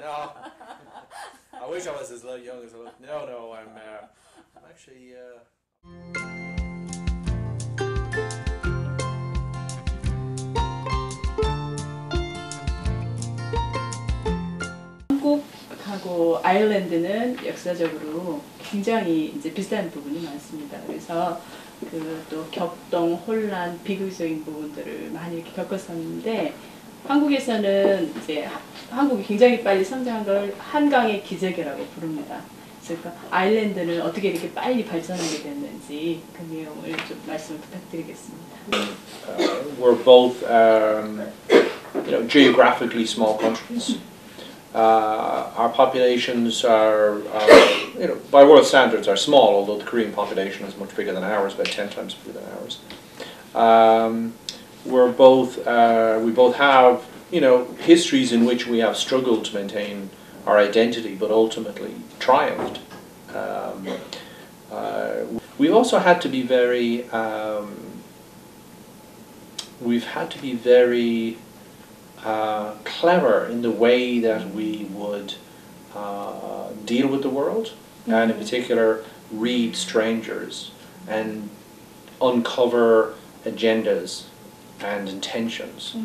No. I wish I was as young as I look. No, I'm actually. 한국하고 아일랜드는 역사적으로 굉장히 이제 비슷한 부분이 많습니다. 그래서 그 또 격동, 혼란, 비극적인 부분들을 많이 이렇게 겪었었는데 한국에서는 이제 한국이 굉장히 빨리 성장한 걸 한강의 기적이라고 부릅니다. 그래서 아일랜드는 어떻게 이렇게 빨리 발전하게 됐는지 그 내용을 좀 말씀 부탁드리겠습니다. We're both, geographically small countries. Our populations are, by world standards, are small. Although the Korean population is much bigger than ours, about 10 times bigger than ours. We both have, histories in which we have struggled to maintain our identity, but ultimately triumphed. We also had to be very. We've had to be very clever in the way that we would deal with the world, and in particular read strangers and uncover agendas and intentions.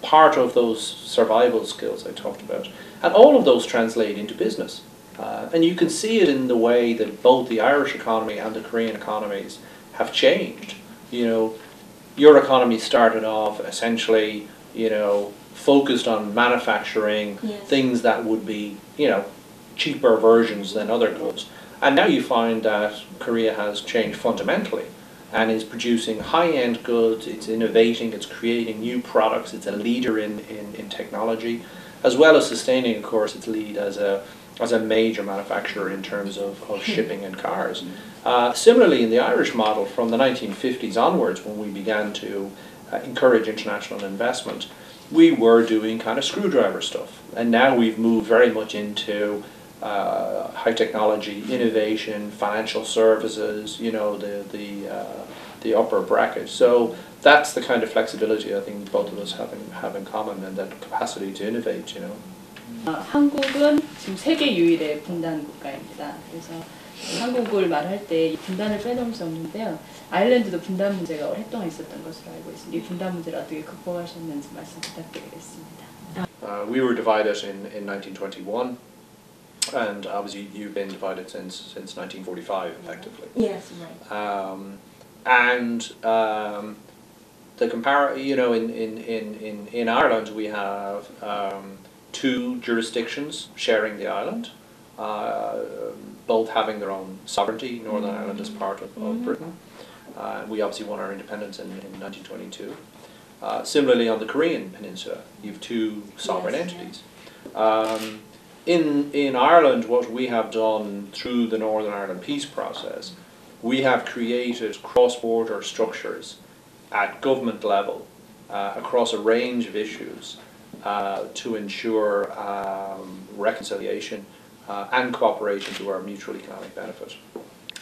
Part of those survival skills I talked about, and all of those translate into business. And you can see it in the way that both the Irish economy and the Korean economies have changed. Your economy started off essentially, focused on manufacturing things that would be, cheaper versions than other goods. And now you find that Korea has changed fundamentally and is producing high-end goods, it's innovating, it's creating new products, it's a leader in technology, as well as sustaining, of course, its lead as a major manufacturer in terms of shipping and cars. Similarly, in the Irish model, from the 1950s onwards, when we began to encourage international investment, we were doing kind of screwdriver stuff. And now we've moved very much into high technology, innovation, financial services, the upper bracket. So that's the kind of flexibility I think both of us have in common, and that capacity to innovate, 한국은 지금 세계 유일의 분단 국가입니다. 그래서 한국을 말할 때 분단을 빼놓을 수 없는데요. 아일랜드도 분단 문제가 오랫동안 있었던 것으로 알고 있습니다. 이 분단 문제를 어떻게 극복하셨는지 말씀 부탁드리겠습니다. We were divided in 1921, and obviously you've been divided since 1945, effectively. Yes, right. In Ireland we have two jurisdictions sharing the island, both having their own sovereignty. Northern Ireland is part of Britain. We obviously won our independence in 1922. Similarly, on the Korean peninsula, you have two sovereign entities. In Ireland, what we have done through the Northern Ireland peace process, we have created cross-border structures at government level across a range of issues to ensure reconciliation and cooperation to our mutual economic benefit.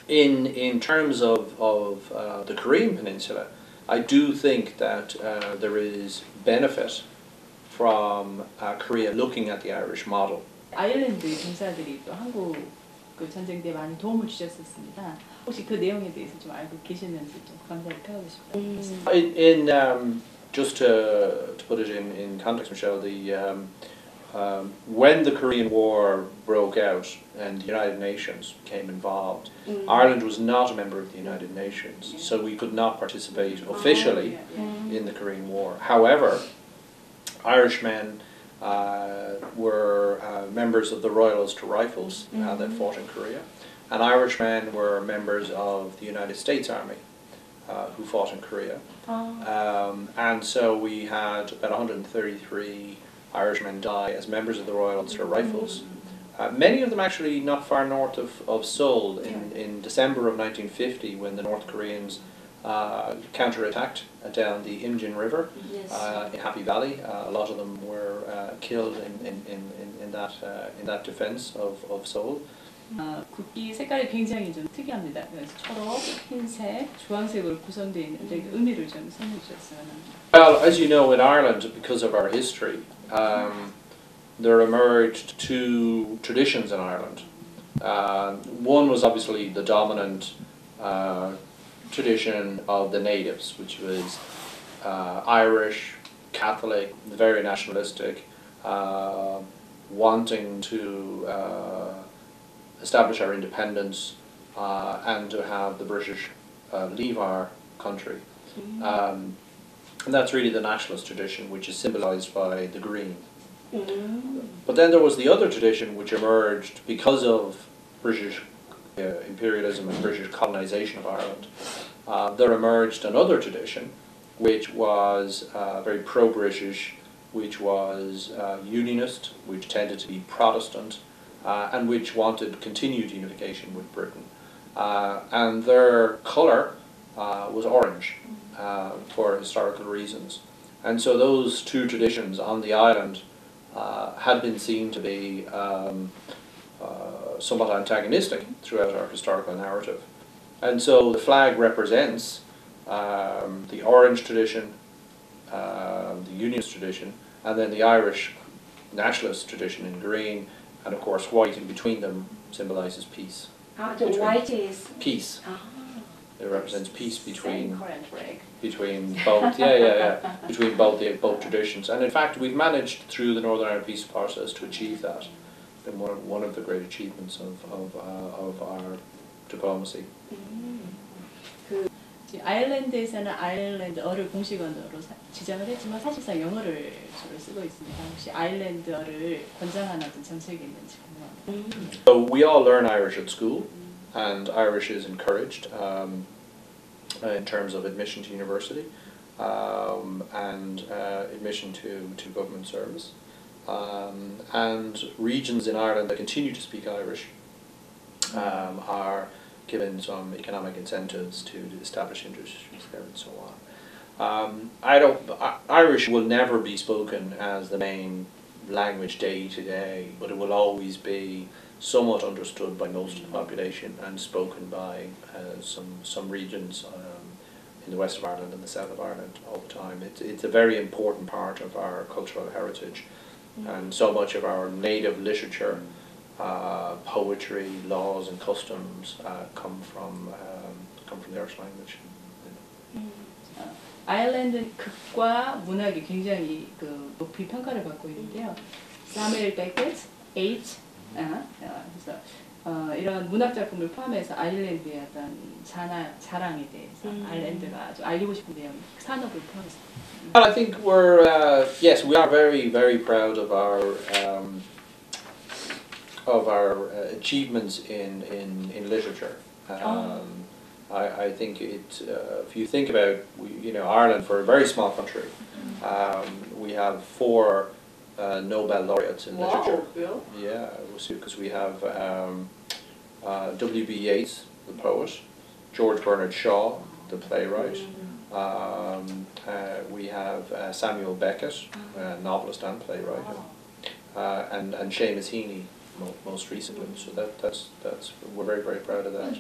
In terms of the Korean peninsula, I do think that there is benefit from Korea looking at the Irish model. 아일랜드 군사들이 또 한국 그 전쟁 때 많이 도움을 주셨었습니다. 혹시 그 내용에 대해서 좀 알고 계시는지 좀 감사를 표하고 싶습니다. Just to put it in context, Michelle, when the Korean War broke out and the United Nations became involved, Ireland was not a member of the United Nations, so we could not participate officially in the Korean War. However, Irishmen were members of the Royal Ulster Rifles that fought in Korea, and Irishmen were members of the United States Army who fought in Korea. And so we had about 133 Irishmen die as members of the Royal Ulster Rifles. Many of them actually not far north of Seoul in December of 1950, when the North Koreans counterattacked down the Imjin River in Happy Valley. A lot of them were killed in that defense of Seoul. 국기 색깔이 굉장히 좀 특이합니다. 그래서 초록, 흰색, 주황색으로 구성되어 있는데 의미를 좀 설명해 주셨으면 합니다. Well, as you know, in Ireland, because of our history, there emerged two traditions in Ireland. One was obviously the dominant tradition of the natives, which was Irish, Catholic, very nationalistic, wanting to establish our independence and to have the British leave our country. And that's really the nationalist tradition, which is symbolised by the green. But then there was the other tradition which emerged because of British imperialism and British colonisation of Ireland. There emerged another tradition which was very pro-British, which was unionist, which tended to be Protestant, and which wanted continued unification with Britain. And their colour was orange for historical reasons. And so those two traditions on the island had been seen to be somewhat antagonistic throughout our historical narrative. And so the flag represents the orange tradition, the unionist tradition, and then the Irish nationalist tradition in green, and of course white in between them symbolises peace. The white is peace. It represents peace between between both. Between both traditions. And in fact, we've managed through the Northern Ireland peace process to achieve that. It's been one of the great achievements of our diplomacy. 아일랜드에서는 아일랜드어를 공식 언어로 지정을 했지만 사실상 영어를 주로 쓰고 있습니다. 혹시 아일랜드어를 권장하는 어떤 정책이 있는지 궁금합니다. So we all learn Irish at school, and Irish is encouraged in terms of admission to university and admission to government service. And regions in Ireland that continue to speak Irish are given some economic incentives to establish industries there and so on. Irish will never be spoken as the main language day to day, but it will always be somewhat understood by most of the population and spoken by some regions in the west of Ireland and the south of Ireland all the time. It's a very important part of our cultural heritage, and so much of our native literature, poetry, laws and customs come from the Irish language. 아일랜드 극과 문학이 굉장히 높이 평가를 받고 있는데요. 사무엘 베켓, H, 그래서 이런 문학 작품을 포함해서 아일랜드의 어떤 자랑에 대해서 아일랜드가 좀 알리고 싶은 내용, 산업을 포함해서. Well, I think yes, we are very, very proud of our achievements in literature. I think if you think about, Ireland, for a very small country, we have 4 Nobel laureates in literature. Wow, yeah, because we have W.B. Yeats, the poet, George Bernard Shaw, the playwright. We have Samuel Beckett, novelist and playwright, and Seamus Heaney, most recently. So that's we're very, very proud of that.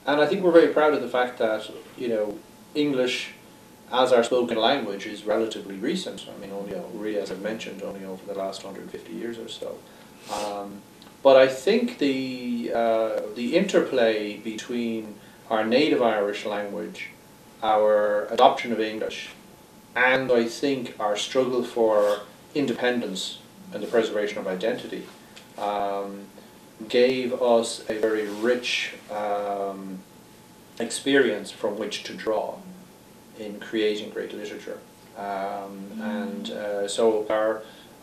And I think we're very proud of the fact that English as our spoken language is relatively recent. I mean, only really, as I've mentioned, only over the last 150 years or so. But I think the interplay between our native Irish language, our adoption of English, and I think our struggle for independence and the preservation of identity gave us a very rich experience from which to draw in creating great literature. So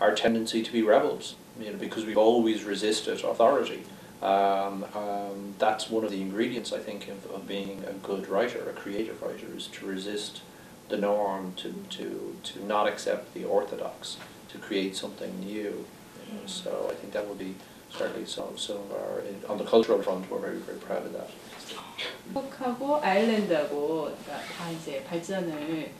our tendency to be rebels, because we've always resisted authority. That's one of the ingredients, I think, of being a good writer, a creative writer, is to resist the norm, to not accept the orthodox, to create something new. So I think that would be certainly some of our, on the cultural front, we're very, very proud of that. 한국하고 아일랜드하고 다 이제 발전을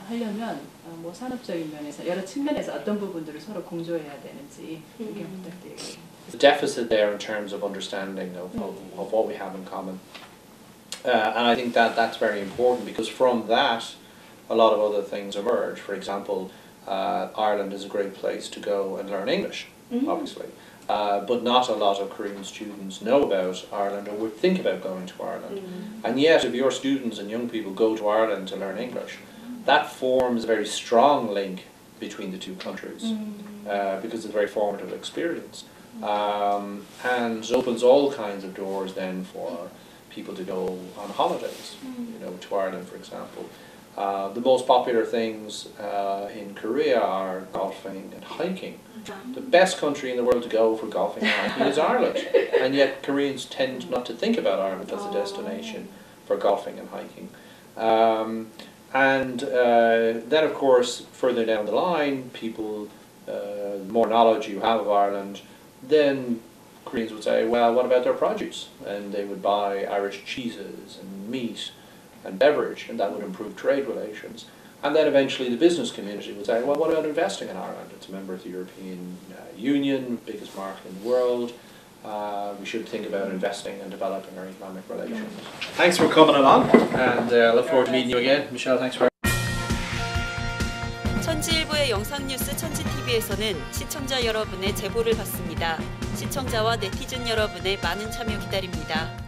하려면 뭐 산업적인 면에서 여러 측면에서 어떤 부분들을 서로 공조해야 되는지 의견 부탁드리겠습니다. The deficit there in terms of understanding of what we have in common, and I think that's very important, because from that a lot of other things emerge. For example, Ireland is a great place to go and learn English, obviously. But not a lot of Korean students know about Ireland or would think about going to Ireland. And yet, if your students and young people go to Ireland to learn English, that forms a very strong link between the two countries because it's a very formative experience. And opens all kinds of doors then for people to go on holidays, you know, to Ireland, for example. The most popular things in Korea are golfing and hiking. The best country in the world to go for golfing and hiking is Ireland, and yet Koreans tend not to think about Ireland as a destination for golfing and hiking. Then of course, further down the line, people, the more knowledge you have of Ireland, then Koreans would say, well, what about their produce? And they would buy Irish cheeses and meat and beverage, and that would improve trade relations. And then eventually the business community would say, well, what about investing in Ireland? It's a member of the European Union, biggest market in the world. We should think about investing and developing our economic relations. Thanks for coming along, and I look forward to meeting you again. Michelle, thanks for 천지일보의 영상 뉴스 천지TV에서는 시청자 여러분의 제보를 받습니다. 시청자와 네티즌 여러분의 많은 참여 기다립니다.